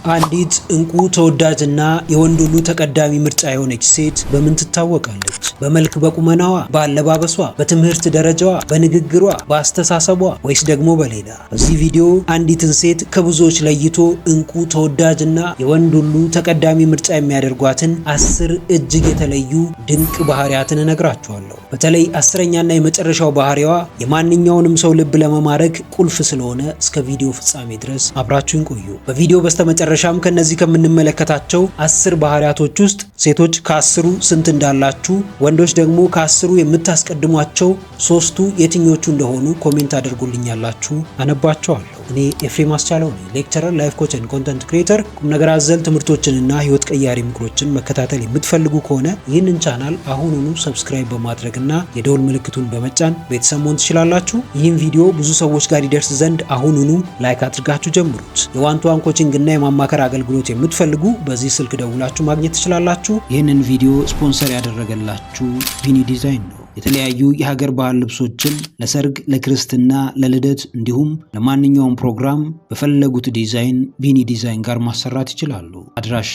አንዲት እንቁ ተወዳጅና የወንድ ሁሉ ተቀዳሚ ምርጫ የሆነች ሴት በምን ትታወቃለች? በመልክ፣ በቁመናዋ፣ በአለባበሷ፣ በትምህርት ደረጃዋ፣ በንግግሯ፣ በአስተሳሰቧ ወይስ ደግሞ በሌላ? በዚህ ቪዲዮ አንዲትን ሴት ከብዙዎች ለይቶ እንቁ ተወዳጅና የወንድ ሁሉ ተቀዳሚ ምርጫ የሚያደርጓትን 10 እጅግ የተለዩ ድንቅ ባህሪያትን እነግራችኋለሁ። በተለይ 10ኛና የመጨረሻው ባህሪዋ የማንኛውንም ሰው ልብ ለመማረክ ቁልፍ ስለሆነ እስከ ቪዲዮ ፍጻሜ ድረስ አብራችሁን ቆዩ። በቪዲዮ በስተመጨረሻም ከነዚህ ከምንመለከታቸው 10 ባህሪያቶች ውስጥ ሴቶች ከ10ሩ ስንት እንዳላችሁ፣ ወንዶች ደግሞ ከ10ሩ የምታስቀድሟቸው 3ቱ የትኞቹ እንደሆኑ ኮሜንት አድርጉልኛላችሁ፣ አነባቸዋለሁ። እኔ ኤፍሬም አስቻለው ነኝ፣ ሌክቸረር፣ ላይፍ ኮች ኤንድ ኮንተንት ክሪኤተር። ቁም ነገር አዘል ትምህርቶችንና ህይወት ቀያሪ ምክሮችን መከታተል የምትፈልጉ ከሆነ ይህንን ቻናል አሁኑኑ ሰብስክራይብ በማድረግና የደወል ምልክቱን በመጫን ቤተሰብ መሆን ትችላላችሁ። ይህን ቪዲዮ ብዙ ሰዎች ጋር ይደርስ ዘንድ አሁኑኑ ላይክ አድርጋችሁ ጀምሩት። የዋን-ቱ-ዋን ኮቺንግ እና የማማከር አገልግሎት የምትፈልጉ በዚህ ስልክ ደውላችሁ ማግኘት ትችላላችሁ። ይህንን ቪዲዮ ስፖንሰር ያደረገላችሁ ቢኒ ዲዛይን ነው። የተለያዩ የሀገር ባህል ልብሶችን ለሰርግ፣ ለክርስትና፣ ለልደት እንዲሁም ለማንኛውም ፕሮግራም በፈለጉት ዲዛይን ቢኒ ዲዛይን ጋር ማሰራት ይችላሉ። አድራሻ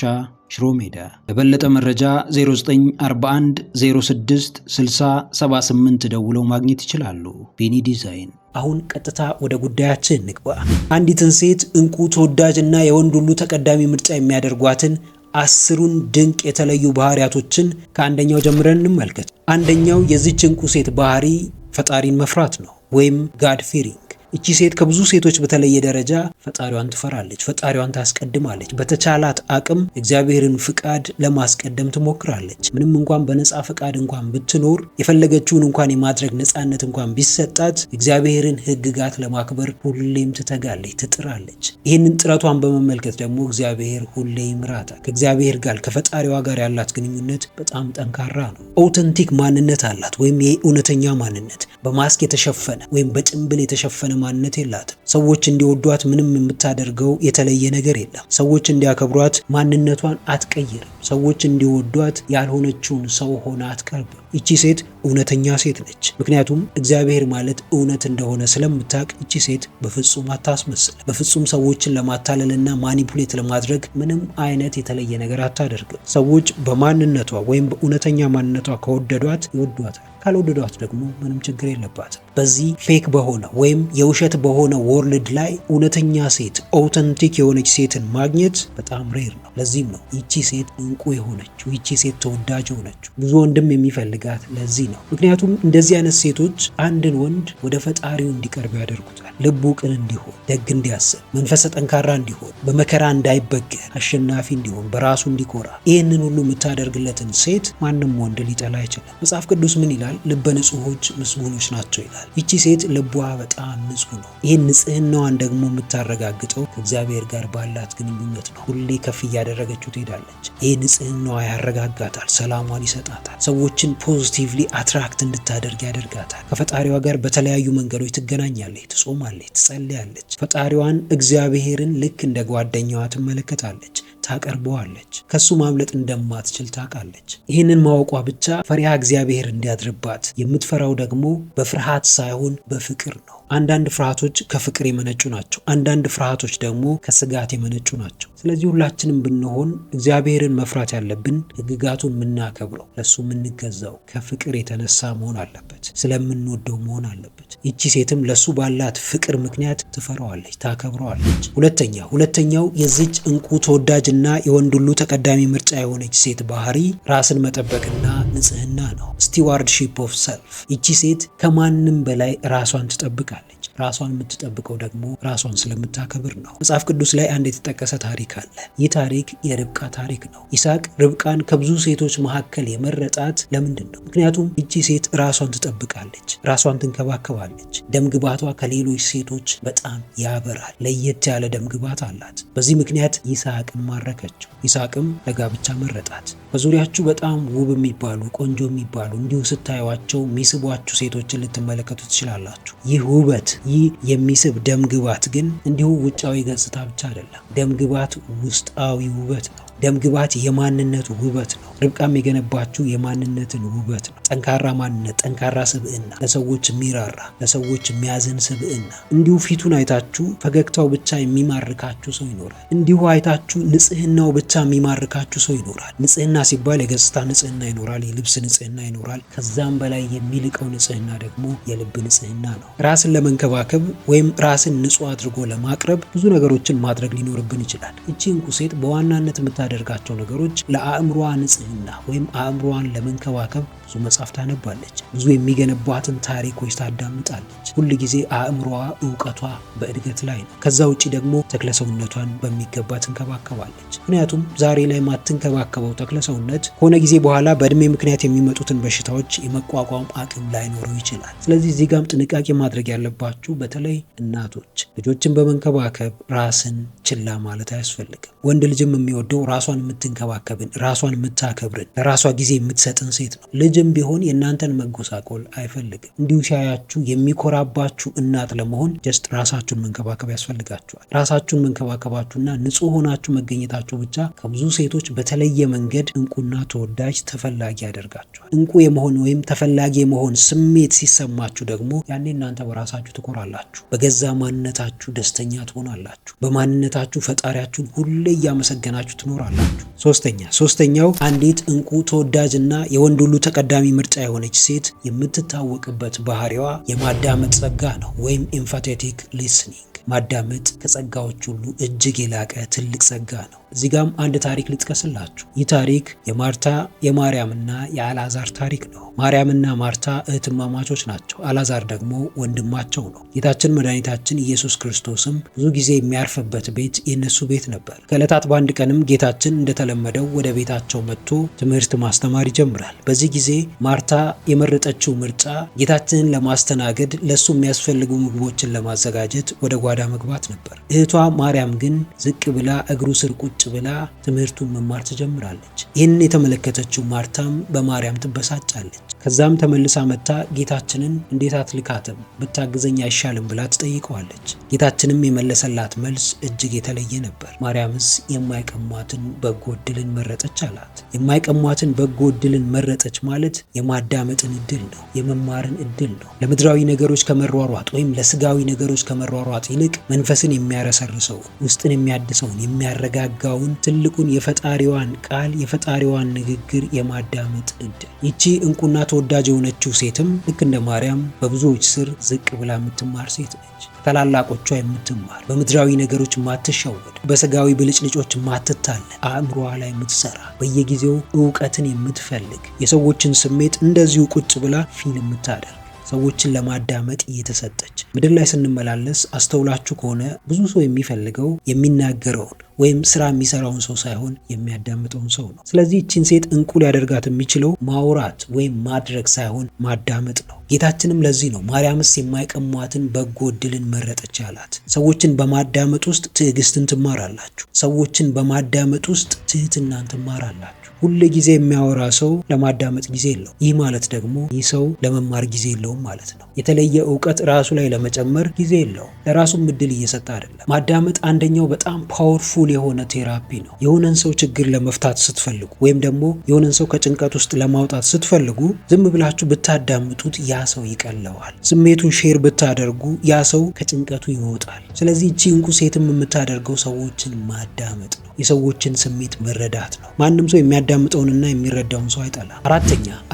ሽሮ ሜዳ። ለበለጠ መረጃ 0941 06 60 78 ደውለው ማግኘት ይችላሉ። ቢኒ ዲዛይን። አሁን ቀጥታ ወደ ጉዳያችን እንግባ። አንዲትን ሴት እንቁ ተወዳጅና የወንድ ሁሉ ተቀዳሚ ምርጫ የሚያደርጓትን 10ሩን ድንቅ የተለዩ ባህሪያቶችን ከአንደኛው ጀምረን እንመልከት። አንደኛው የዚች እንቁ ሴት ባህሪ ፈጣሪን መፍራት ነው፣ ወይም ጋድ ፊሪንግ። እቺ ሴት ከብዙ ሴቶች በተለየ ደረጃ ፈጣሪዋን ትፈራለች፣ ፈጣሪዋን ታስቀድማለች። በተቻላት አቅም እግዚአብሔርን ፍቃድ ለማስቀደም ትሞክራለች። ምንም እንኳን በነፃ ፍቃድ እንኳን ብትኖር፣ የፈለገችውን እንኳን የማድረግ ነፃነት እንኳን ቢሰጣት፣ እግዚአብሔርን ሕግጋት ለማክበር ሁሌም ትተጋለች፣ ትጥራለች። ይህንን ጥረቷን በመመልከት ደግሞ እግዚአብሔር ሁሌ ይምራታል። ከእግዚአብሔር ጋር ከፈጣሪዋ ጋር ያላት ግንኙነት በጣም ጠንካራ ነው። ኦውተንቲክ ማንነት አላት፣ ወይም የእውነተኛ ማንነት። በማስክ የተሸፈነ ወይም በጭንብል የተሸፈነ ማንነት የላትም። ሰዎች እንዲወዷት ምንም የምታደርገው የተለየ ነገር የለም። ሰዎች እንዲያከብሯት ማንነቷን አትቀይርም። ሰዎች እንዲወዷት ያልሆነችውን ሰው ሆና አትቀርብም። ይቺ ሴት እውነተኛ ሴት ነች። ምክንያቱም እግዚአብሔር ማለት እውነት እንደሆነ ስለምታውቅ ይቺ ሴት በፍጹም አታስመስል። በፍጹም ሰዎችን ለማታለልና ማኒፑሌት ለማድረግ ምንም አይነት የተለየ ነገር አታደርግም። ሰዎች በማንነቷ ወይም በእውነተኛ ማንነቷ ከወደዷት ይወዷታል፣ ካልወደዷት ደግሞ ምንም ችግር የለባትም። በዚህ ፌክ በሆነ ወይም የውሸት በሆነ ወርልድ ላይ እውነተኛ ሴት፣ ኦውተንቲክ የሆነች ሴትን ማግኘት በጣም ሬር ነው። ለዚህም ነው ይቺ ሴት እንቁ የሆነችው፣ ይቺ ሴት ተወዳጅ የሆነችው። ብዙ ወንድም የሚፈልጋት ለዚህ ነው። ምክንያቱም እንደዚህ አይነት ሴቶች አንድን ወንድ ወደ ፈጣሪው እንዲቀርብ ያደርጉታል። ልቡ ቅን እንዲሆን፣ ደግ እንዲያስብ፣ መንፈሰ ጠንካራ እንዲሆን፣ በመከራ እንዳይበገር፣ አሸናፊ እንዲሆን፣ በራሱ እንዲኮራ፣ ይህንን ሁሉ የምታደርግለትን ሴት ማንም ወንድ ሊጠላ አይችልም። መጽሐፍ ቅዱስ ምን ይላል? ልበ ንጹሖች ምስጉኖች ናቸው ይላል። ይቺ ሴት ልቧ በጣም ንጹህ ነው። ይህን ንጽህናዋን ደግሞ የምታረጋግጠው ከእግዚአብሔር ጋር ባላት ግንኙነት ነው። ሁሌ ከፍ እያደረገችው ትሄዳለች። ይህ ንጽህናዋ ያረጋጋታል፣ ሰላሟን ይሰጣታል። ሰዎችን ፖዚቲቭሊ አትራክት እንድታደርግ ያደርጋታል። ከፈጣሪዋ ጋር በተለያዩ መንገዶች ትገናኛለች፣ ትጾማለች፣ ትጸልያለች። ፈጣሪዋን እግዚአብሔርን ልክ እንደ ጓደኛዋ ትመለከታለች፣ ታቀርበዋለች። ከሱ ማምለጥ እንደማትችል ታውቃለች። ይህንን ማወቋ ብቻ ፈሪሃ እግዚአብሔር እንዲያድርባት፣ የምትፈራው ደግሞ በፍርሃት ሳይሆን በፍቅር ነው። አንዳንድ ፍርሃቶች ከፍቅር የመነጩ ናቸው። አንዳንድ ፍርሃቶች ደግሞ ከስጋት የመነጩ ናቸው። ስለዚህ ሁላችንም ብንሆን እግዚአብሔርን መፍራት ያለብን ሕግጋቱን የምናከብረው፣ ለሱ የምንገዛው ከፍቅር የተነሳ መሆን አለበት፣ ስለምንወደው መሆን አለበት። ይቺ ሴትም ለሱ ባላት ፍቅር ምክንያት ትፈራዋለች፣ ታከብረዋለች። ሁለተኛው የዚች እንቁ ተወዳጅና የወንድ ሁሉ ተቀዳሚ ምርጫ የሆነች ሴት ባህሪ ራስን መጠበቅና ንጽህና ነው። ስቲዋርድሺፕ ኦፍ ሰልፍ። ይቺ ሴት ከማንም በላይ ራሷን ትጠብቃለች። ራሷን የምትጠብቀው ደግሞ ራሷን ስለምታከብር ነው። መጽሐፍ ቅዱስ ላይ አንድ የተጠቀሰ ታሪክ አለ። ይህ ታሪክ የርብቃ ታሪክ ነው። ይስሐቅ ርብቃን ከብዙ ሴቶች መካከል የመረጣት ለምንድን ነው? ምክንያቱም ይቺ ሴት ራሷን ትጠብቃለች፣ ራሷን ትንከባከባለች። ደምግባቷ ከሌሎች ሴቶች በጣም ያበራል። ለየት ያለ ደምግባት አላት። በዚህ ምክንያት ይስሐቅን ማረከችው። ይስሐቅም ለጋብቻ መረጣት። በዙሪያችሁ በጣም ውብ የሚባሉ ቆንጆ የሚባሉ እንዲሁ ስታዩዋቸው የሚስቧችሁ ሴቶችን ልትመለከቱ ትችላላችሁ። ይህ ውበት፣ ይህ የሚስብ ደምግባት ግን እንዲሁ ውጫዊ ገጽታ ብቻ አይደለም። ደምግባት ውስጣዊ ውበት ነው። ደምግባት የማንነት ውበት ነው። ርብቃም የገነባችው የማንነትን ውበት ነው። ጠንካራ ማንነት፣ ጠንካራ ስብዕና፣ ለሰዎች የሚራራ ለሰዎች የሚያዝን ስብዕና። እንዲሁ ፊቱን አይታችሁ ፈገግታው ብቻ የሚማርካችሁ ሰው ይኖራል። እንዲሁ አይታችሁ ንጽህናው ብቻ የሚማርካችሁ ሰው ይኖራል። ንጽህና ሲባል የገጽታ ንጽህና ይኖራል፣ የልብስ ንጽህና ይኖራል። ከዛም በላይ የሚልቀው ንጽህና ደግሞ የልብ ንጽህና ነው። ራስን ለመንከባከብ ወይም ራስን ንጹህ አድርጎ ለማቅረብ ብዙ ነገሮችን ማድረግ ሊኖርብን ይችላል። እቺ እንቁ ሴት በዋናነት የምታደርጋቸው ነገሮች ለአእምሮዋ ንጽህና ወይም አእምሮዋን ለመንከባከብ ብዙ መጽሐፍ ታነባለች። ብዙ የሚገነቧትን ታሪኮች ታዳምጣለች። ሁል ጊዜ አእምሮዋ እውቀቷ በእድገት ላይ ነው። ከዛ ውጪ ደግሞ ተክለሰውነቷን በሚገባ ትንከባከባለች። ምክንያቱም ዛሬ ላይ ማትንከባከበው ተክለሰውነት ከሆነ ጊዜ በኋላ በእድሜ ምክንያት የሚመጡትን በሽታዎች የመቋቋም አቅም ላይኖረው ይችላል። ስለዚህ እዚህ ጋም ጥንቃቄ ማድረግ ያለባችሁ በተለይ እናቶች ልጆችን በመንከባከብ ራስን ችላ ማለት አያስፈልግም። ወንድ ልጅም የሚወደው ራሷን የምትንከባከብን፣ ራሷን የምታከብርን፣ ለራሷ ጊዜ የምትሰጥን ሴት ነው። ልጅም ቢሆን የእናንተን መጎሳቆል አይፈልግም። እንዲሁ ሲያያችሁ የሚኮራባችሁ እናት ለመሆን ጀስት ራሳችሁን መንከባከብ ያስፈልጋችኋል። ራሳችሁን መንከባከባችሁና ንጹህ ሆናችሁ መገኘታችሁ ብቻ ከብዙ ሴቶች በተለየ መንገድ እንቁና ተወዳጅ ተፈላጊ ያደርጋችኋል። እንቁ የመሆን ወይም ተፈላጊ የመሆን ስሜት ሲሰማችሁ ደግሞ ያኔ እናንተ በራሳችሁ ትኮራላችሁ። በገዛ ማንነታችሁ ደስተኛ ትሆናላችሁ። በማንነታችሁ ፈጣሪያችሁን ሁሌ እያመሰገናችሁ ትኖራላችሁ። ሶስተኛው አንዲት እንቁ ተወዳጅና የወንድ ሁሉ ተቀዳሚ ምርጫ የሆነች ሴት የምትታወቅበት ባህሪዋ የማዳመጥ ጸጋ ነው ወይም ኤምፋቴቲክ ሊስኒንግ። ማዳመጥ ከጸጋዎች ሁሉ እጅግ የላቀ ትልቅ ጸጋ ነው። እዚህ ጋም አንድ ታሪክ ልጥቀስላችሁ። ይህ ታሪክ የማርታ የማርያምና የአልዓዛር ታሪክ ነው። ማርያምና ማርታ እህትማማቾች ናቸው። አልዓዛር ደግሞ ወንድማቸው ነው። ጌታችን መድኃኒታችን ኢየሱስ ክርስቶስም ብዙ ጊዜ የሚያርፍበት ቤት የነሱ ቤት ነበር። ከዕለታት በአንድ ቀንም ጌታችን እንደተለመደው ወደ ቤታቸው መጥቶ ትምህርት ማስተማር ይጀምራል። በዚህ ጊዜ ማርታ የመረጠችው ምርጫ ጌታችንን ለማስተናገድ ለሱ የሚያስፈልጉ ምግቦችን ለማዘጋጀት ወደ ጓዳ መግባት ነበር። እህቷ ማርያም ግን ዝቅ ብላ እግሩ ስር ቁጭ ብላ ትምህርቱን መማር ትጀምራለች። ይህንን የተመለከተችው ማርታም በማርያም ትበሳጫለች። ከዛም ተመልሳ መጥታ ጌታችንን እንዴት አትልካትም ብታግዘኝ አይሻልም ብላ ትጠይቀዋለች። ጌታችንም የመለሰላት መልስ እጅግ የተለየ ነበር። ማርያምስ የማይቀሟትን በጎ ዕድልን መረጠች አላት። የማይቀሟትን በጎ ዕድልን መረጠች ማለት የማዳመጥን ዕድል ነው፣ የመማርን ዕድል ነው። ለምድራዊ ነገሮች ከመሯሯጥ ወይም ለስጋዊ ነገሮች ከመሯሯጥ ይልቅ መንፈስን የሚያረሰርሰውን፣ ውስጥን የሚያድሰውን፣ የሚያረጋጋውን ትልቁን የፈጣሪዋን ቃል የፈጣሪዋን ንግግር የማዳመጥ ዕድል። ይቺ እንቁና ተወዳጅ የሆነችው ሴትም ልክ እንደ ማርያም በብዙዎች ስር ዝቅ ብላ የምትማር ሴት ነች። ታላላቆቿ የምትማር፣ በምድራዊ ነገሮች ማትሸወድ፣ በስጋዊ ብልጭልጮች ማትታለን፣ አእምሮዋ ላይ የምትሰራ፣ በየጊዜው እውቀትን የምትፈልግ፣ የሰዎችን ስሜት እንደዚሁ ቁጭ ብላ ፊል የምታደርግ፣ ሰዎችን ለማዳመጥ እየተሰጠች። ምድር ላይ ስንመላለስ አስተውላችሁ ከሆነ ብዙ ሰው የሚፈልገው የሚናገረውን ወይም ስራ የሚሰራውን ሰው ሳይሆን የሚያዳምጠውን ሰው ነው። ስለዚህ እቺን ሴት እንቁ ሊያደርጋት የሚችለው ማውራት ወይም ማድረግ ሳይሆን ማዳመጥ ነው። ጌታችንም ለዚህ ነው ማርያምስ የማይቀሟትን በጎ ዕድልን መረጠች አላት። ሰዎችን በማዳመጥ ውስጥ ትዕግስትን ትማራላችሁ። ሰዎችን በማዳመጥ ውስጥ ትህትናን ትማራላችሁ። ሁሌ ጊዜ የሚያወራ ሰው ለማዳመጥ ጊዜ የለው። ይህ ማለት ደግሞ ይህ ሰው ለመማር ጊዜ የለውም ማለት ነው። የተለየ እውቀት ራሱ ላይ ለመጨመር ጊዜ የለውም። ለራሱም እድል እየሰጠ አይደለም። ማዳመጥ አንደኛው በጣም ፓወርፉል የሆነ ቴራፒ ነው። የሆነን ሰው ችግር ለመፍታት ስትፈልጉ ወይም ደግሞ የሆነን ሰው ከጭንቀት ውስጥ ለማውጣት ስትፈልጉ ዝም ብላችሁ ብታዳምጡት ያ ሰው ይቀለዋል። ስሜቱን ሼር ብታደርጉ ያ ሰው ከጭንቀቱ ይወጣል። ስለዚህ እቺ እንቁ ሴትም የምታደርገው ሰዎችን ማዳመጥ ነው። የሰዎችን ስሜት መረዳት ነው። ማንም ሰው የሚያዳምጠውንና የሚረዳውን ሰው አይጠላም።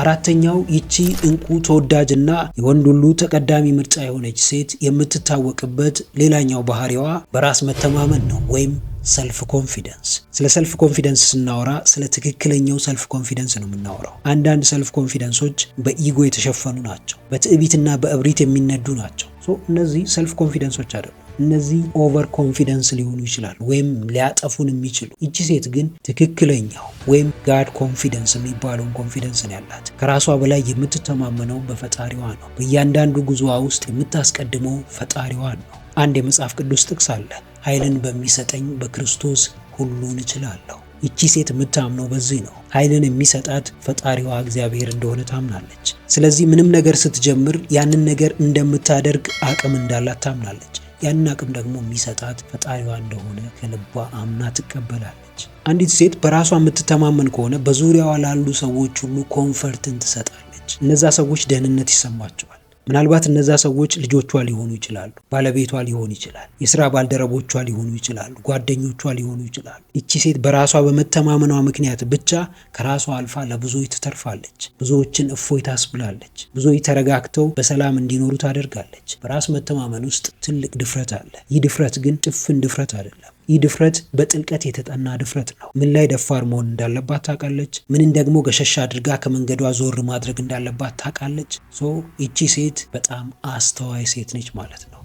አራተኛው ይቺ እንቁ ተወዳጅና የወንድ ሁሉ ተቀዳሚ ምርጫ የሆነች ሴት የምትታወቅበት ሌላኛው ባህሪዋ በራስ መተማመን ነው ወይም ሰልፍ ኮንፊደንስ። ስለ ሰልፍ ኮንፊደንስ ስናወራ ስለ ትክክለኛው ሰልፍ ኮንፊደንስ ነው የምናወራው። አንዳንድ ሰልፍ ኮንፊደንሶች በኢጎ የተሸፈኑ ናቸው፣ በትዕቢትና በእብሪት የሚነዱ ናቸው። እነዚህ ሰልፍ ኮንፊደንሶች አይደሉም። እነዚህ ኦቨር ኮንፊደንስ ሊሆኑ ይችላሉ ወይም ሊያጠፉን የሚችሉ። ይቺ ሴት ግን ትክክለኛው ወይም ጋድ ኮንፊደንስ የሚባለውን ኮንፊደንስ ነው ያላት። ከራሷ በላይ የምትተማመነው በፈጣሪዋ ነው። በእያንዳንዱ ጉዞዋ ውስጥ የምታስቀድመው ፈጣሪዋን ነው። አንድ የመጽሐፍ ቅዱስ ጥቅስ አለ፣ ኃይልን በሚሰጠኝ በክርስቶስ ሁሉን እችላለሁ። ይቺ ሴት የምታምነው በዚህ ነው። ኃይልን የሚሰጣት ፈጣሪዋ እግዚአብሔር እንደሆነ ታምናለች። ስለዚህ ምንም ነገር ስትጀምር ያንን ነገር እንደምታደርግ አቅም እንዳላት ታምናለች። ያን አቅም ደግሞ የሚሰጣት ፈጣሪዋ እንደሆነ ከልቧ አምና ትቀበላለች። አንዲት ሴት በራሷ የምትተማመን ከሆነ በዙሪያዋ ላሉ ሰዎች ሁሉ ኮንፈርትን ትሰጣለች። እነዛ ሰዎች ደህንነት ይሰማቸዋል። ምናልባት እነዛ ሰዎች ልጆቿ ሊሆኑ ይችላሉ፣ ባለቤቷ ሊሆን ይችላል፣ የስራ ባልደረቦቿ ሊሆኑ ይችላሉ፣ ጓደኞቿ ሊሆኑ ይችላሉ። እቺ ሴት በራሷ በመተማመኗ ምክንያት ብቻ ከራሷ አልፋ ለብዙዎች ትተርፋለች። ብዙዎችን እፎይ ታስብላለች። ብዙዎች ተረጋግተው በሰላም እንዲኖሩ ታደርጋለች። በራስ መተማመን ውስጥ ትልቅ ድፍረት አለ። ይህ ድፍረት ግን ጭፍን ድፍረት አይደለም። ይህ ድፍረት በጥልቀት የተጠና ድፍረት ነው። ምን ላይ ደፋር መሆን እንዳለባት ታውቃለች። ምንን ደግሞ ገሸሻ አድርጋ ከመንገዷ ዞር ማድረግ እንዳለባት ታውቃለች። ይቺ ሴት በጣም አስተዋይ ሴት ነች ማለት ነው።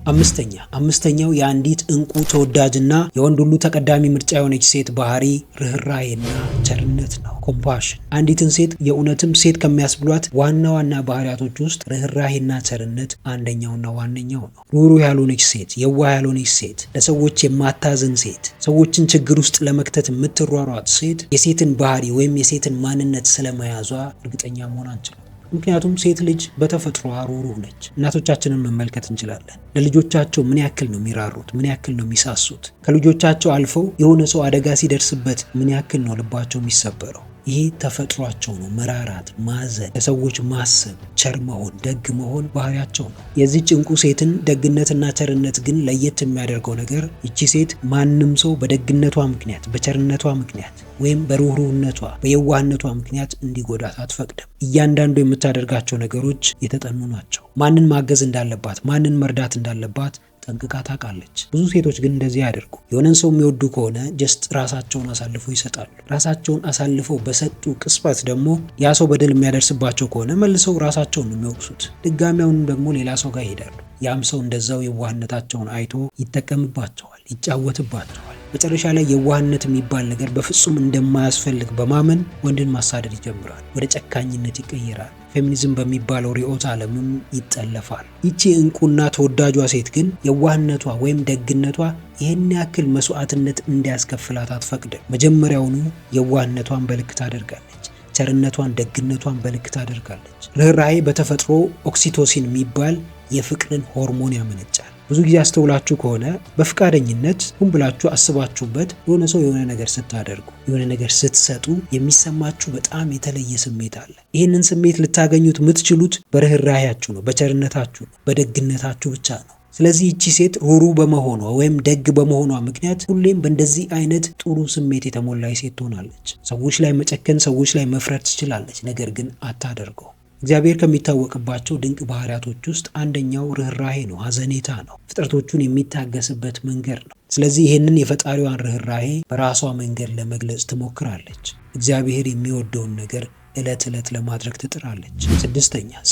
አምስተኛው የአንዲት እንቁ ተወዳጅና የወንድ ሁሉ ተቀዳሚ ምርጫ የሆነች ሴት ባህሪ ርህራሄና ቸርነት ነው። ኮምፓሽን። አንዲትን ሴት የእውነትም ሴት ከሚያስብሏት ዋና ባህሪያቶች ውስጥ ርህራሄና ቸርነት አንደኛውና ዋነኛው ነው። ሩህሩህ ያልሆነች ሴት፣ የዋህ ያልሆነች ሴት፣ ለሰዎች የማታዝን ሴት፣ ሰዎችን ችግር ውስጥ ለመክተት የምትሯሯጥ ሴት የሴትን ባህሪ ወይም የሴትን ማንነት ስለመያዟ እርግጠኛ መሆን አንችልም። ምክንያቱም ሴት ልጅ በተፈጥሯ ሩህሩህ ነች። እናቶቻችንን መመልከት እንችላለን። ለልጆቻቸው ምን ያክል ነው የሚራሩት? ምን ያክል ነው የሚሳሱት? ከልጆቻቸው አልፈው የሆነ ሰው አደጋ ሲደርስበት ምን ያክል ነው ልባቸው የሚሰበረው? ይሄ ተፈጥሯቸው ነው። መራራት፣ ማዘን፣ ለሰዎች ማሰብ፣ ቸር መሆን፣ ደግ መሆን ባህሪያቸው ነው። የዚህች እንቁ ሴትን ደግነትና ቸርነት ግን ለየት የሚያደርገው ነገር ይቺ ሴት ማንም ሰው በደግነቷ ምክንያት፣ በቸርነቷ ምክንያት ወይም በሩህሩህነቷ፣ በየዋህነቷ ምክንያት እንዲጎዳት አትፈቅድም። እያንዳንዱ የምታደርጋቸው ነገሮች የተጠኑ ናቸው። ማንን ማገዝ እንዳለባት፣ ማንን መርዳት እንዳለባት ጠንቅቃ ታውቃለች። ብዙ ሴቶች ግን እንደዚህ ያደርጉ። የሆነን ሰው የሚወዱ ከሆነ ጀስት ራሳቸውን አሳልፈው ይሰጣሉ። ራሳቸውን አሳልፈው በሰጡ ቅጽበት ደግሞ ያ ሰው በደል የሚያደርስባቸው ከሆነ መልሰው ራሳቸውን ነው የሚወቅሱት። ድጋሚያውንም ደግሞ ሌላ ሰው ጋር ይሄዳሉ። ያም ሰው እንደዛው የዋህነታቸውን አይቶ ይጠቀምባቸዋል፣ ይጫወትባቸዋል። መጨረሻ ላይ የዋህነት የሚባል ነገር በፍጹም እንደማያስፈልግ በማመን ወንድን ማሳደድ ይጀምራል። ወደ ጨካኝነት ይቀየራል። ፌሚኒዝም በሚባለው ርዕዮተ ዓለምም ይጠለፋል። ይቺ እንቁና ተወዳጇ ሴት ግን የዋህነቷ ወይም ደግነቷ ይህን ያክል መስዋዕትነት እንዲያስከፍላት አትፈቅድም። መጀመሪያውኑ የዋህነቷን በልክ ታደርጋለች። ቸርነቷን፣ ደግነቷን በልክ ታደርጋለች። ርህራሄ በተፈጥሮ ኦክሲቶሲን የሚባል የፍቅርን ሆርሞን ያመነጫል። ብዙ ጊዜ አስተውላችሁ ከሆነ በፍቃደኝነት ሁን ብላችሁ አስባችሁበት የሆነ ሰው የሆነ ነገር ስታደርጉ፣ የሆነ ነገር ስትሰጡ የሚሰማችሁ በጣም የተለየ ስሜት አለ። ይህንን ስሜት ልታገኙት የምትችሉት በርህራሄያችሁ ነው፣ በቸርነታችሁ ነው፣ በደግነታችሁ ብቻ ነው። ስለዚህ ይቺ ሴት ሩህሩህ በመሆኗ ወይም ደግ በመሆኗ ምክንያት ሁሌም በእንደዚህ አይነት ጥሩ ስሜት የተሞላች ሴት ትሆናለች። ሰዎች ላይ መጨከን፣ ሰዎች ላይ መፍረድ ትችላለች፣ ነገር ግን አታደርገው። እግዚአብሔር ከሚታወቅባቸው ድንቅ ባህሪያቶች ውስጥ አንደኛው ርህራሄ ነው፣ ሐዘኔታ ነው። ፍጥረቶቹን የሚታገስበት መንገድ ነው። ስለዚህ ይህንን የፈጣሪዋን ርህራሄ በራሷ መንገድ ለመግለጽ ትሞክራለች። እግዚአብሔር የሚወደውን ነገር ዕለት ዕለት ለማድረግ ትጥራለች።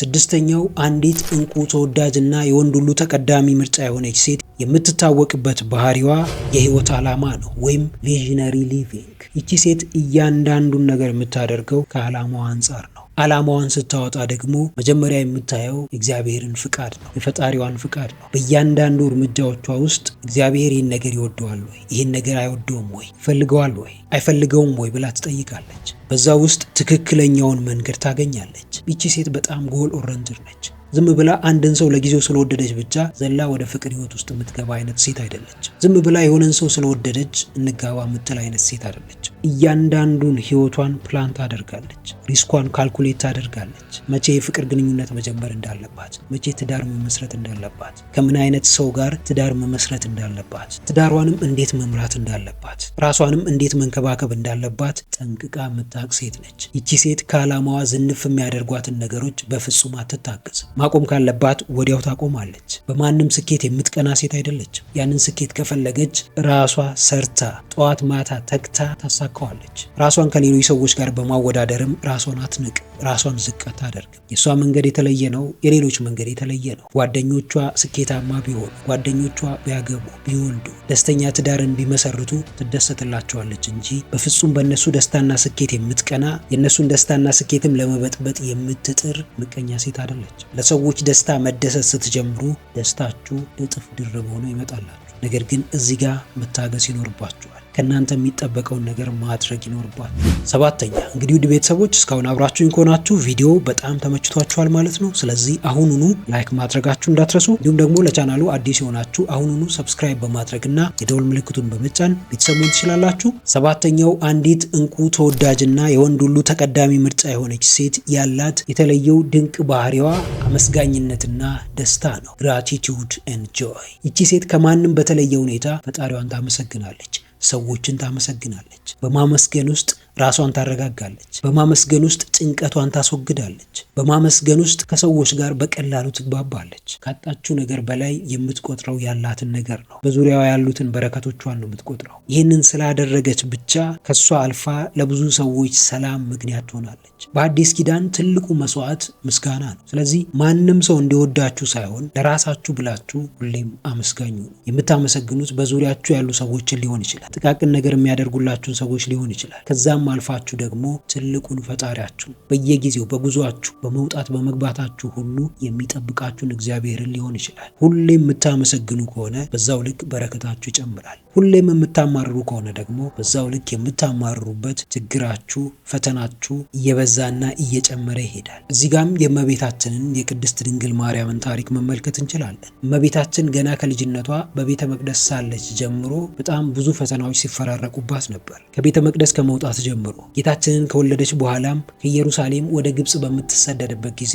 ስድስተኛው አንዲት እንቁ ተወዳጅና የወንድ ሁሉ ተቀዳሚ ምርጫ የሆነች ሴት የምትታወቅበት ባህሪዋ የህይወት ዓላማ ነው ወይም ቪዥነሪ ሊቪንግ። ይቺ ሴት እያንዳንዱን ነገር የምታደርገው ከዓላማዋ አንጻር ነው። ዓላማዋን ስታወጣ ደግሞ መጀመሪያ የምታየው እግዚአብሔርን ፍቃድ ነው፣ የፈጣሪዋን ፍቃድ ነው። በእያንዳንዱ እርምጃዎቿ ውስጥ እግዚአብሔር ይህን ነገር ይወደዋል ወይ፣ ይህን ነገር አይወደውም ወይ፣ ይፈልገዋል ወይ፣ አይፈልገውም ወይ ብላ ትጠይቃለች። በዛ ውስጥ ትክክለኛውን መንገድ ታገኛለች። ይቺ ሴት በጣም ጎል ኦሪየንትድ ነች። ዝም ብላ አንድን ሰው ለጊዜው ስለወደደች ብቻ ዘላ ወደ ፍቅር ህይወት ውስጥ የምትገባ አይነት ሴት አይደለች። ዝም ብላ የሆነን ሰው ስለወደደች እንጋባ የምትል አይነት ሴት አይደለች። እያንዳንዱን ህይወቷን ፕላን ታደርጋለች። ሪስኳን ካልኩሌት ታደርጋለች። መቼ የፍቅር ግንኙነት መጀመር እንዳለባት፣ መቼ ትዳር መመስረት እንዳለባት፣ ከምን አይነት ሰው ጋር ትዳር መመስረት እንዳለባት፣ ትዳሯንም እንዴት መምራት እንዳለባት፣ ራሷንም እንዴት መንከባከብ እንዳለባት ጠንቅቃ የምታውቅ ሴት ነች። ይቺ ሴት ከዓላማዋ ዝንፍ የሚያደርጓትን ነገሮች በፍጹም አትታገስም። ማቆም ካለባት ወዲያው ታቆማለች። በማንም ስኬት የምትቀና ሴት አይደለችም። ያንን ስኬት ከፈለገች ራሷ ሰርታ ጠዋት ማታ ተግታ ታሳካዋለች። ራሷን ከሌሎች ሰዎች ጋር በማወዳደርም ራሷን አትንቅ፣ ራሷን ዝቅ አታደርግም። የእሷ መንገድ የተለየ ነው፣ የሌሎች መንገድ የተለየ ነው። ጓደኞቿ ስኬታማ ቢሆኑ፣ ጓደኞቿ ቢያገቡ፣ ቢወልዱ፣ ደስተኛ ትዳርን ቢመሰርቱ ትደሰትላቸዋለች እንጂ በፍጹም በእነሱ ደስታና ስኬት የምትቀና፣ የእነሱን ደስታና ስኬትም ለመበጥበጥ የምትጥር ምቀኛ ሴት አይደለች። ለሰዎች ደስታ መደሰት ስትጀምሩ ደስታችሁ እጥፍ ድርብ ሆኖ ይመጣላችሁ። ነገር ግን እዚህ ጋር መታገስ ይኖርባችኋል። ከእናንተ የሚጠበቀውን ነገር ማድረግ ይኖርባል። ሰባተኛ እንግዲህ ውድ ቤተሰቦች እስካሁን አብራችሁኝ ከሆናችሁ ቪዲዮ በጣም ተመችቷችኋል ማለት ነው። ስለዚህ አሁኑኑ ላይክ ማድረጋችሁ እንዳትረሱ፣ እንዲሁም ደግሞ ለቻናሉ አዲስ የሆናችሁ አሁኑኑ ሰብስክራይብ በማድረግና የደወል ምልክቱን በመጫን ቤተሰቡን ትችላላችሁ። ሰባተኛው አንዲት እንቁ ተወዳጅና የወንድ ሁሉ ተቀዳሚ ምርጫ የሆነች ሴት ያላት የተለየው ድንቅ ባህሪዋ አመስጋኝነትና ደስታ ነው። gratitude and joy። ይቺ ሴት ከማንም በተለየ ሁኔታ ፈጣሪዋን ታመሰግናለች፣ ሰዎችን ታመሰግናለች። በማመስገን ውስጥ ራሷን ታረጋጋለች። በማመስገን ውስጥ ጭንቀቷን ታስወግዳለች። በማመስገን ውስጥ ከሰዎች ጋር በቀላሉ ትግባባለች። ካጣችው ነገር በላይ የምትቆጥረው ያላትን ነገር ነው። በዙሪያዋ ያሉትን በረከቶቿን ነው የምትቆጥረው። ይህንን ስላደረገች ብቻ ከሷ አልፋ ለብዙ ሰዎች ሰላም ምክንያት ትሆናለች። በአዲስ ኪዳን ትልቁ መስዋዕት ምስጋና ነው። ስለዚህ ማንም ሰው እንዲወዳችሁ ሳይሆን ለራሳችሁ ብላችሁ ሁሌም አመስጋኙ ነው። የምታመሰግኑት በዙሪያችሁ ያሉ ሰዎችን ሊሆን ይችላል። ጥቃቅን ነገር የሚያደርጉላችሁን ሰዎች ሊሆን ይችላል። ከዛም አልፋችሁ ደግሞ ትልቁን ፈጣሪያችሁ በየጊዜው በጉዟችሁ በመውጣት በመግባታችሁ ሁሉ የሚጠብቃችሁን እግዚአብሔርን ሊሆን ይችላል። ሁሌም የምታመሰግኑ ከሆነ በዛው ልክ በረከታችሁ ይጨምራል። ሁሌም የምታማርሩ ከሆነ ደግሞ በዛው ልክ የምታማርሩበት ችግራችሁ፣ ፈተናችሁ እየበዛና እየጨመረ ይሄዳል። እዚህ ጋም የእመቤታችንን የቅድስት ድንግል ማርያምን ታሪክ መመልከት እንችላለን። እመቤታችን ገና ከልጅነቷ በቤተ መቅደስ ሳለች ጀምሮ በጣም ብዙ ፈተናዎች ሲፈራረቁባት ነበር። ከቤተ መቅደስ ከመውጣት ጀምሮ ጌታችንን ከወለደች በኋላም ከኢየሩሳሌም ወደ ግብጽ በምትሰደድበት ጊዜ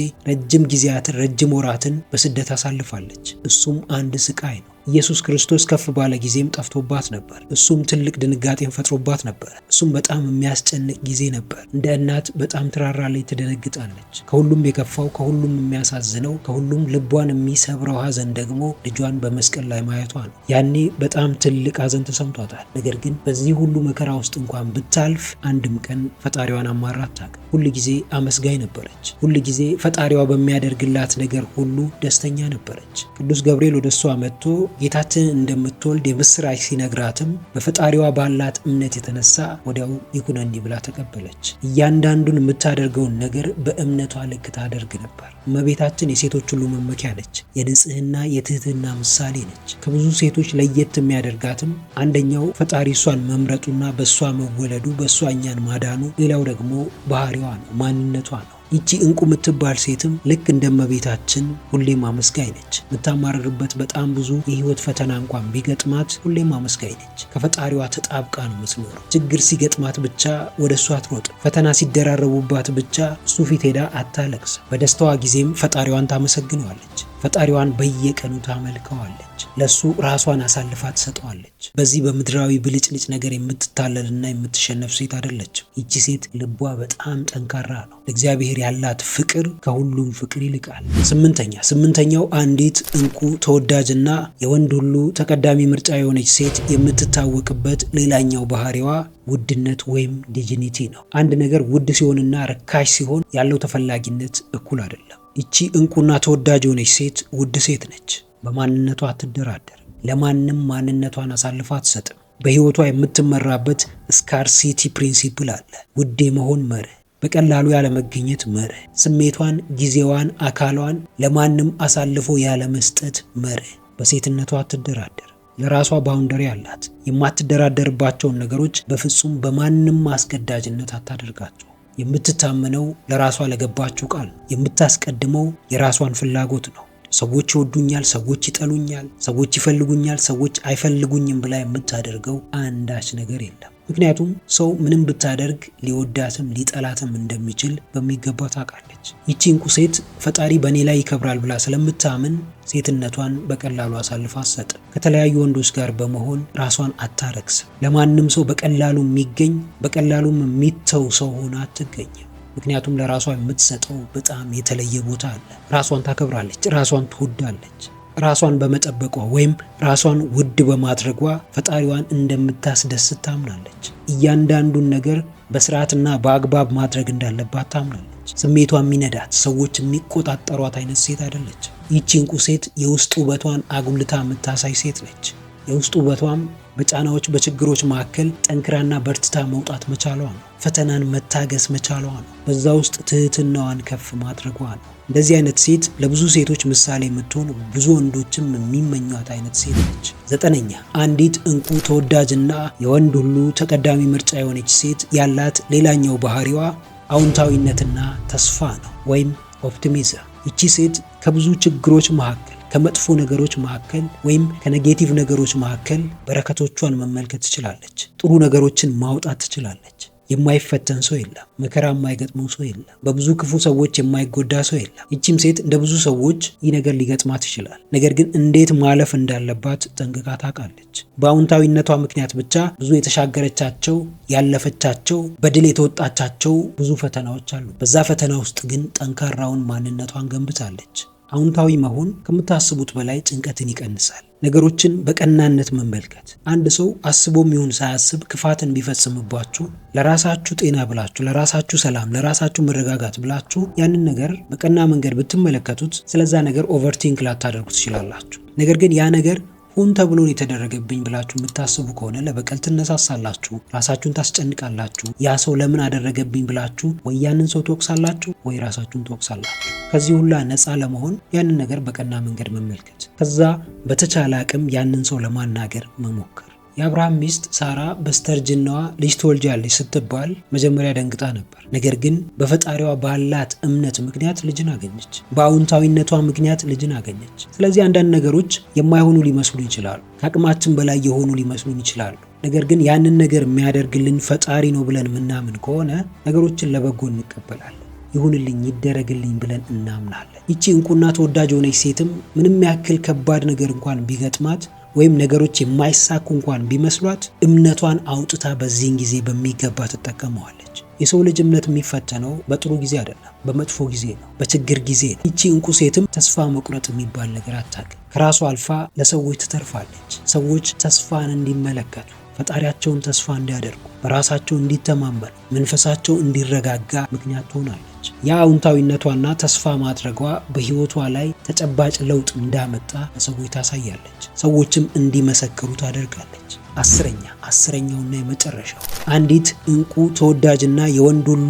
ረጅም ወራትን በስደት አሳልፋለች። እሱም አንድ ስቃይ ነው። ኢየሱስ ክርስቶስ ከፍ ባለ ጊዜም ጠፍቶባት ነበር። እሱም ትልቅ ድንጋጤን ፈጥሮባት ነበር። እሱም በጣም የሚያስጨንቅ ጊዜ ነበር። እንደ እናት በጣም ትራራለች፣ ትደነግጣለች። ከሁሉም የከፋው፣ ከሁሉም የሚያሳዝነው፣ ከሁሉም ልቧን የሚሰብረው ሐዘን ደግሞ ልጇን በመስቀል ላይ ማየቷ ነው። ያኔ በጣም ትልቅ ሐዘን ተሰምቷታል። ነገር ግን በዚህ ሁሉ መከራ ውስጥ እንኳን ብታልፍ አንድም ቀን ፈጣሪዋን አማራ አታውቅም። ሁል ጊዜ አመስጋኝ ነበረች። ሁል ጊዜ ፈጣሪዋ በሚያደርግላት ነገር ሁሉ ደስተኛ ነበረች። ቅዱስ ገብርኤል ወደ እሷ መጥቶ ጌታችንን እንደምትወልድ የምስራች ሲነግራትም በፈጣሪዋ ባላት እምነት የተነሳ ወዲያው ይኩነኒ ብላ ተቀበለች። እያንዳንዱን የምታደርገውን ነገር በእምነቷ ልክ ታደርግ ነበር። እመቤታችን የሴቶች ሁሉ መመኪያ ነች። የንጽህና የትህትና ምሳሌ ነች። ከብዙ ሴቶች ለየት የሚያደርጋትም አንደኛው ፈጣሪ እሷን መምረጡና በእሷ መወለዱ፣ በእሷ እኛን ማዳኑ፣ ሌላው ደግሞ ባህሪዋ ነው፣ ማንነቷ ነው። ይቺ እንቁ የምትባል ሴትም ልክ እንደ እመቤታችን ሁሌም አመስጋኝ ነች። የምታማርርበት በጣም ብዙ የህይወት ፈተና እንኳን ቢገጥማት ሁሌም አመስጋኝ ነች። ከፈጣሪዋ ተጣብቃ ነው የምትኖረው። ችግር ሲገጥማት ብቻ ወደ እሱ አትሮጥም። ፈተና ሲደራረቡባት ብቻ እሱ ፊት ሄዳ አታለቅስም። በደስታዋ ጊዜም ፈጣሪዋን ታመሰግነዋለች። ፈጣሪዋን በየቀኑ ታመልከዋለች። ለሱ ራሷን አሳልፋ ትሰጠዋለች። በዚህ በምድራዊ ብልጭልጭ ነገር የምትታለልና የምትሸነፍ ሴት አይደለችም። ይቺ ሴት ልቧ በጣም ጠንካራ ነው። ለእግዚአብሔር ያላት ፍቅር ከሁሉም ፍቅር ይልቃል። ስምንተኛው አንዲት እንቁ ተወዳጅና የወንድ ሁሉ ተቀዳሚ ምርጫ የሆነች ሴት የምትታወቅበት ሌላኛው ባህሪዋ ውድነት ወይም ዲግኒቲ ነው። አንድ ነገር ውድ ሲሆንና ርካሽ ሲሆን ያለው ተፈላጊነት እኩል አይደለም። ይቺ እንቁና ተወዳጅ የሆነች ሴት ውድ ሴት ነች። በማንነቷ አትደራደርም። ለማንም ማንነቷን አሳልፋ አትሰጥም። በህይወቷ የምትመራበት ስካርሲቲ ፕሪንሲፕል አለ። ውድ የመሆን መርህ፣ በቀላሉ ያለመገኘት መርህ፣ ስሜቷን፣ ጊዜዋን፣ አካሏን ለማንም አሳልፎ ያለመስጠት መርህ። በሴትነቷ አትደራደርም። ለራሷ ባውንደሪ አላት። የማትደራደርባቸውን ነገሮች በፍጹም በማንም አስገዳጅነት አታደርጋቸው። የምትታመነው ለራሷ ለገባችው ቃል ነው። የምታስቀድመው የራሷን ፍላጎት ነው። ሰዎች ይወዱኛል፣ ሰዎች ይጠሉኛል፣ ሰዎች ይፈልጉኛል፣ ሰዎች አይፈልጉኝም ብላ የምታደርገው አንዳች ነገር የለም። ምክንያቱም ሰው ምንም ብታደርግ ሊወዳትም ሊጠላትም እንደሚችል በሚገባ ታውቃለች። ይቺ እንቁ ሴት ፈጣሪ በእኔ ላይ ይከብራል ብላ ስለምታምን ሴትነቷን በቀላሉ አሳልፋ አትሰጥም። ከተለያዩ ወንዶች ጋር በመሆን ራሷን አታረክስም። ለማንም ሰው በቀላሉ የሚገኝ በቀላሉም የሚተው ሰው ሆና አትገኝም። ምክንያቱም ለራሷ የምትሰጠው በጣም የተለየ ቦታ አለ። ራሷን ታከብራለች፣ ራሷን ትወዳለች። ራሷን በመጠበቋ ወይም ራሷን ውድ በማድረጓ ፈጣሪዋን እንደምታስደስት ታምናለች። እያንዳንዱን ነገር በስርዓትና በአግባብ ማድረግ እንዳለባት ታምናለች። ስሜቷ የሚነዳት ሰዎች የሚቆጣጠሯት አይነት ሴት አይደለች። ይቺ እንቁ ሴት የውስጥ ውበቷን አጉልታ የምታሳይ ሴት ነች። የውስጥ ውበቷም በጫናዎች በችግሮች መካከል ጠንክራና በርትታ መውጣት መቻሏ ነው። ፈተናን መታገስ መቻሏ ነው። በዛ ውስጥ ትህትናዋን ከፍ ማድረጓ ነው። እንደዚህ አይነት ሴት ለብዙ ሴቶች ምሳሌ የምትሆን ብዙ ወንዶችም የሚመኟት አይነት ሴት ነች። 9ኛ አንዲት እንቁ ተወዳጅና የወንድ ሁሉ ተቀዳሚ ምርጫ የሆነች ሴት ያላት ሌላኛው ባህሪዋ አዎንታዊነትና ተስፋ ነው ወይም ኦፕቲሚዝም። ይቺ ሴት ከብዙ ችግሮች መካከል ከመጥፎ ነገሮች መካከል ወይም ከኔጌቲቭ ነገሮች መካከል በረከቶቿን መመልከት ትችላለች። ጥሩ ነገሮችን ማውጣት ትችላለች። የማይፈተን ሰው የለም። መከራ የማይገጥመው ሰው የለም። በብዙ ክፉ ሰዎች የማይጎዳ ሰው የለም። ይቺም ሴት እንደ ብዙ ሰዎች ይህ ነገር ሊገጥማት ይችላል። ነገር ግን እንዴት ማለፍ እንዳለባት ጠንቅቃ ታውቃለች። በአዎንታዊነቷ ምክንያት ብቻ ብዙ የተሻገረቻቸው፣ ያለፈቻቸው፣ በድል የተወጣቻቸው ብዙ ፈተናዎች አሉ። በዛ ፈተና ውስጥ ግን ጠንካራውን ማንነቷን ገንብታለች። አዎንታዊ መሆን ከምታስቡት በላይ ጭንቀትን ይቀንሳል። ነገሮችን በቀናነት መመልከት። አንድ ሰው አስቦም ይሁን ሳያስብ ክፋትን ቢፈጽምባችሁ ለራሳችሁ ጤና ብላችሁ፣ ለራሳችሁ ሰላም፣ ለራሳችሁ መረጋጋት ብላችሁ ያንን ነገር በቀና መንገድ ብትመለከቱት ስለዛ ነገር ኦቨርቲንክ ላታደርጉ ትችላላችሁ። ነገር ግን ያ ነገር ሆን ተብሎ የተደረገብኝ ብላችሁ የምታስቡ ከሆነ ለበቀል ትነሳሳላችሁ፣ ራሳችሁን ታስጨንቃላችሁ። ያ ሰው ለምን አደረገብኝ ብላችሁ ወይ ያንን ሰው ትወቅሳላችሁ ወይ ራሳችሁን ትወቅሳላችሁ። ከዚህ ሁላ ነፃ ለመሆን ያንን ነገር በቀና መንገድ መመልከት፣ ከዛ በተቻለ አቅም ያንን ሰው ለማናገር መሞከር። የአብርሃም ሚስት ሳራ በስተርጅናዋ ልጅ ትወልጃለች ስትባል መጀመሪያ ደንግጣ ነበር። ነገር ግን በፈጣሪዋ ባላት እምነት ምክንያት ልጅን አገኘች። በአዎንታዊነቷ ምክንያት ልጅን አገኘች። ስለዚህ አንዳንድ ነገሮች የማይሆኑ ሊመስሉ ይችላሉ፣ ከአቅማችን በላይ የሆኑ ሊመስሉን ይችላሉ። ነገር ግን ያንን ነገር የሚያደርግልን ፈጣሪ ነው ብለን የምናምን ከሆነ ነገሮችን ለበጎ እንቀበላለን። ይሁንልኝ ይደረግልኝ ብለን እናምናለን። ይቺ እንቁና ተወዳጅ የሆነች ሴትም ምንም ያክል ከባድ ነገር እንኳን ቢገጥማት ወይም ነገሮች የማይሳኩ እንኳን ቢመስሏት እምነቷን አውጥታ በዚህን ጊዜ በሚገባ ትጠቀመዋለች። የሰው ልጅ እምነት የሚፈተነው በጥሩ ጊዜ አይደለም፣ በመጥፎ ጊዜ ነው፣ በችግር ጊዜ ነው። ይቺ እንቁ ሴትም ተስፋ መቁረጥ የሚባል ነገር አታውቅም። ከራሷ አልፋ ለሰዎች ትተርፋለች። ሰዎች ተስፋን እንዲመለከቱ፣ ፈጣሪያቸውን ተስፋ እንዲያደርጉ፣ በራሳቸው እንዲተማመኑ፣ መንፈሳቸው እንዲረጋጋ ምክንያት ትሆናለች። ያ አዎንታዊነቷና ተስፋ ማድረጓ በህይወቷ ላይ ተጨባጭ ለውጥ እንዳመጣ ለሰዎች ታሳያለች። ሰዎችም እንዲመሰክሩ ታደርጋለች። 10ኛውና የመጨረሻው አንዲት እንቁ ተወዳጅና የወንድ ሁሉ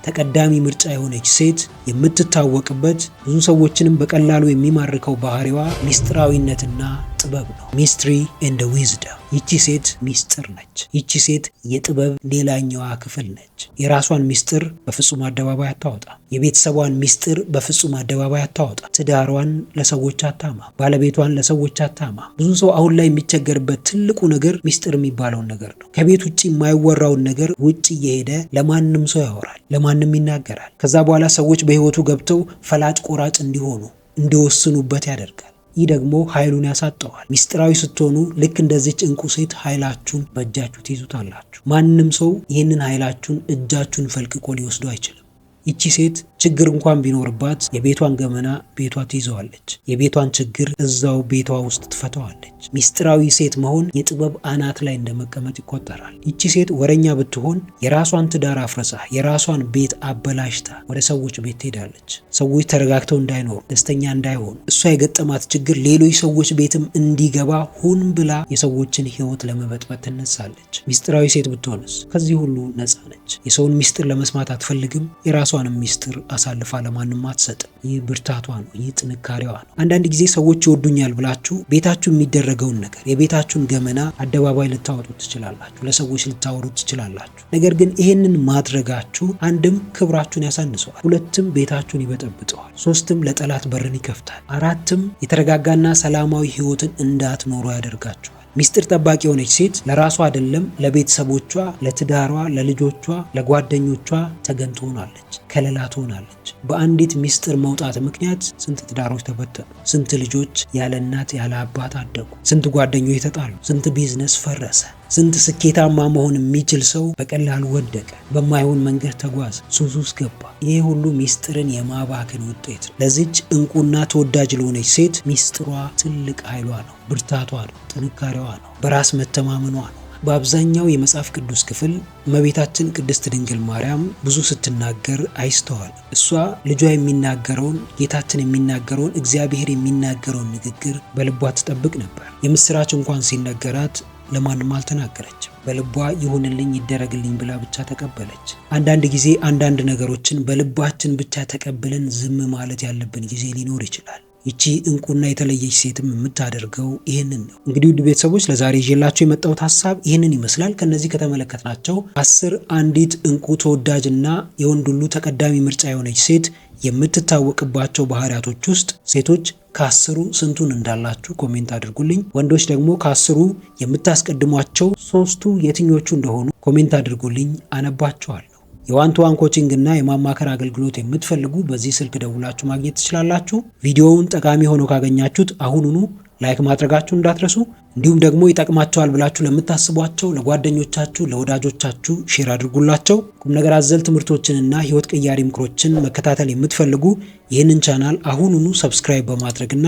ተቀዳሚ ምርጫ የሆነች ሴት የምትታወቅበት ብዙ ሰዎችንም በቀላሉ የሚማርከው ባህሪዋ ሚስጥራዊነትና ጥበብ ነው። ሚስትሪ ኤንድ ዊዝደም። ይቺ ሴት ሚስጥር ነች። ይቺ ሴት የጥበብ ሌላኛዋ ክፍል ነች። የራሷን ሚስጥር በፍጹም አደባባይ አታወጣ። የቤተሰቧን ሚስጥር በፍጹም አደባባይ አታወጣ። ትዳሯን ለሰዎች አታማ። ባለቤቷን ለሰዎች አታማ። ብዙ ሰው አሁን ላይ የሚቸገርበት ትልቁ ነገር ሚስጥር የሚባለውን ነገር ነው። ከቤት ውጭ የማይወራውን ነገር ውጭ እየሄደ ለማንም ሰው ያወራል፣ ለማንም ይናገራል። ከዛ በኋላ ሰዎች በህይወቱ ገብተው ፈላጭ ቆራጭ እንዲሆኑ እንዲወስኑበት ያደርጋል። ይህ ደግሞ ኃይሉን ያሳጠዋል። ሚስጥራዊ ስትሆኑ ልክ እንደዚች እንቁ ሴት ኃይላችሁን በእጃችሁ ትይዙታላችሁ። ማንም ሰው ይህንን ኃይላችሁን እጃችሁን ፈልቅቆ ሊወስዱ አይችልም። ይቺ ሴት ችግር እንኳን ቢኖርባት የቤቷን ገመና ቤቷ ትይዘዋለች። የቤቷን ችግር እዛው ቤቷ ውስጥ ትፈታዋለች። ሚስጥራዊ ሴት መሆን የጥበብ አናት ላይ እንደመቀመጥ ይቆጠራል። ይቺ ሴት ወረኛ ብትሆን የራሷን ትዳር አፍረሳ የራሷን ቤት አበላሽታ ወደ ሰዎች ቤት ትሄዳለች። ሰዎች ተረጋግተው እንዳይኖሩ፣ ደስተኛ እንዳይሆኑ፣ እሷ የገጠማት ችግር ሌሎች ሰዎች ቤትም እንዲገባ ሁን ብላ የሰዎችን ህይወት ለመበጥበጥ ትነሳለች። ሚስጥራዊ ሴት ብትሆንስ ከዚህ ሁሉ ነፃ ነች። የሰውን ሚስጥር ለመስማት አትፈልግም። የራሷንም ሚስጥር አሳልፋ ለማንም አትሰጥም። ይህ ብርታቷ ነው። ይህ ጥንካሬዋ ነው። አንዳንድ ጊዜ ሰዎች ይወዱኛል ብላችሁ ቤታችሁ የሚደረገውን ነገር የቤታችሁን ገመና አደባባይ ልታወጡት ትችላላችሁ፣ ለሰዎች ልታወሩት ትችላላችሁ። ነገር ግን ይህንን ማድረጋችሁ አንድም ክብራችሁን ያሳንሰዋል፣ ሁለትም ቤታችሁን ይበጠብጠዋል፣ ሶስትም ለጠላት በርን ይከፍታል፣ አራትም የተረጋጋና ሰላማዊ ህይወትን እንዳትኖሩ ያደርጋችኋል። ሚስጥር ጠባቂ የሆነች ሴት ለራሷ አይደለም ለቤተሰቦቿ፣ ለትዳሯ፣ ለልጆቿ፣ ለጓደኞቿ ተገን ትሆናለች፣ ከለላ ትሆናለች። በአንዲት ሚስጥር መውጣት ምክንያት ስንት ትዳሮች ተበተኑ፣ ስንት ልጆች ያለ እናት ያለ አባት አደጉ፣ ስንት ጓደኞች ተጣሉ፣ ስንት ቢዝነስ ፈረሰ፣ ስንት ስኬታማ መሆን የሚችል ሰው በቀላሉ ወደቀ፣ በማይሆን መንገድ ተጓዘ፣ ሱስ ውስጥ ገባ። ይሄ ሁሉ ሚስጥርን የማባከን ውጤት ነው። ለዚች እንቁና ተወዳጅ ለሆነች ሴት ሚስጥሯ ትልቅ ኃይሏ ነው፣ ብርታቷ ነው፣ ጥንካሬዋ ነው፣ በራስ መተማመኗ ነው። በአብዛኛው የመጽሐፍ ቅዱስ ክፍል እመቤታችን ቅድስት ድንግል ማርያም ብዙ ስትናገር አይስተዋል። እሷ ልጇ የሚናገረውን፣ ጌታችን የሚናገረውን፣ እግዚአብሔር የሚናገረውን ንግግር በልቧ ትጠብቅ ነበር። የምስራች እንኳን ሲነገራት ለማንም አልተናገረችም። በልቧ ይሁንልኝ ይደረግልኝ ብላ ብቻ ተቀበለች። አንዳንድ ጊዜ አንዳንድ ነገሮችን በልባችን ብቻ ተቀብለን ዝም ማለት ያለብን ጊዜ ሊኖር ይችላል። ይቺ እንቁና የተለየች ሴትም የምታደርገው ይህንን ነው። እንግዲህ ውድ ቤተሰቦች ለዛሬ ይዤላችሁ የመጣሁት ሀሳብ ይህንን ይመስላል። ከነዚህ ከተመለከትናቸው 10 አንዲት እንቁ ተወዳጅና የወንድ ሁሉ ተቀዳሚ ምርጫ የሆነች ሴት የምትታወቅባቸው ባህሪያቶች ውስጥ ሴቶች ከ10ሩ ስንቱን እንዳላችሁ ኮሜንት አድርጉልኝ። ወንዶች ደግሞ ከ10ሩ የምታስቀድሟቸው 3ቱ የትኞቹ እንደሆኑ ኮሜንት አድርጉልኝ፣ አነባቸዋለሁ። የዋን-ቱ-ዋን ኮቺንግ እና የማማከር አገልግሎት የምትፈልጉ በዚህ ስልክ ደውላችሁ ማግኘት ትችላላችሁ። ቪዲዮውን ጠቃሚ ሆኖ ካገኛችሁት አሁኑኑ ላይክ ማድረጋችሁ እንዳትረሱ። እንዲሁም ደግሞ ይጠቅማቸዋል ብላችሁ ለምታስቧቸው ለጓደኞቻችሁ፣ ለወዳጆቻችሁ ሼር አድርጉላቸው። ቁም ነገር አዘል ትምህርቶችንና ህይወት ቀያሪ ምክሮችን መከታተል የምትፈልጉ ይህንን ቻናል አሁኑኑ ሰብስክራይብ በማድረግና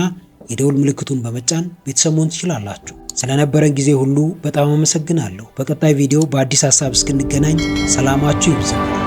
የደውል ምልክቱን በመጫን ቤተሰብ መሆን ትችላላችሁ። ስለነበረን ጊዜ ሁሉ በጣም አመሰግናለሁ። በቀጣይ ቪዲዮ በአዲስ ሀሳብ እስክንገናኝ ሰላማችሁ ይብዛ።